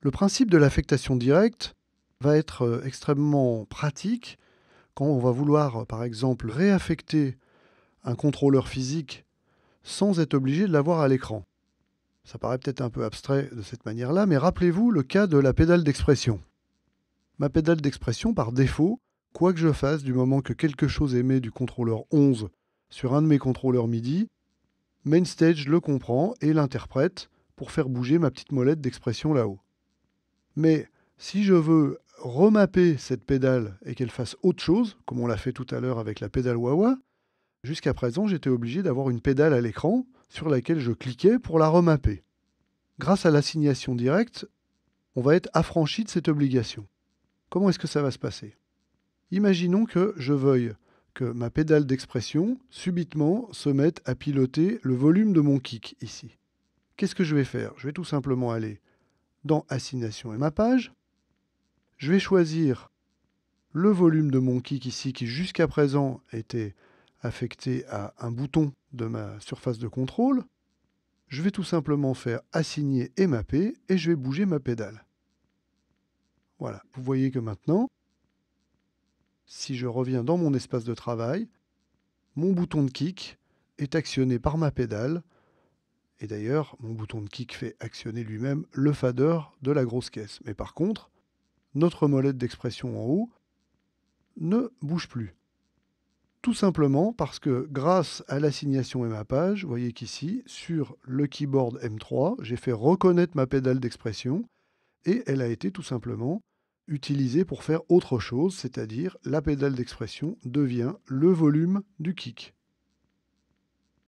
Le principe de l'affectation directe va être extrêmement pratique quand on va vouloir, par exemple, réaffecter un contrôleur physique sans être obligé de l'avoir à l'écran. Ça paraît peut-être un peu abstrait de cette manière-là, mais rappelez-vous le cas de la pédale d'expression. Ma pédale d'expression, par défaut, quoi que je fasse, du moment que quelque chose émet du contrôleur 11 sur un de mes contrôleurs MIDI, MainStage le comprend et l'interprète pour faire bouger ma petite molette d'expression là-haut. Mais si je veux remapper cette pédale et qu'elle fasse autre chose, comme on l'a fait tout à l'heure avec la pédale wah-wah, jusqu'à présent j'étais obligé d'avoir une pédale à l'écran sur laquelle je cliquais pour la remapper. Grâce à l'assignation directe, on va être affranchi de cette obligation. Comment est-ce que ça va se passer? Imaginons que je veuille que ma pédale d'expression, subitement, se mette à piloter le volume de mon kick ici. Qu'est-ce que je vais faire? Je vais tout simplement aller dans Assignation et mappage. Je vais choisir le volume de mon kick ici qui jusqu'à présent était affecté à un bouton de ma surface de contrôle. Je vais tout simplement faire assigner et mapper et je vais bouger ma pédale. Voilà, vous voyez que maintenant, si je reviens dans mon espace de travail, mon bouton de kick est actionné par ma pédale. Et d'ailleurs, mon bouton de kick fait actionner lui-même le fader de la grosse caisse. Mais par contre, notre molette d'expression en haut ne bouge plus. Tout simplement parce que grâce à l'assignation et mappage, vous voyez qu'ici, sur le keyboard M3, j'ai fait reconnaître ma pédale d'expression et elle a été tout simplement utilisée pour faire autre chose, c'est-à-dire la pédale d'expression devient le volume du kick.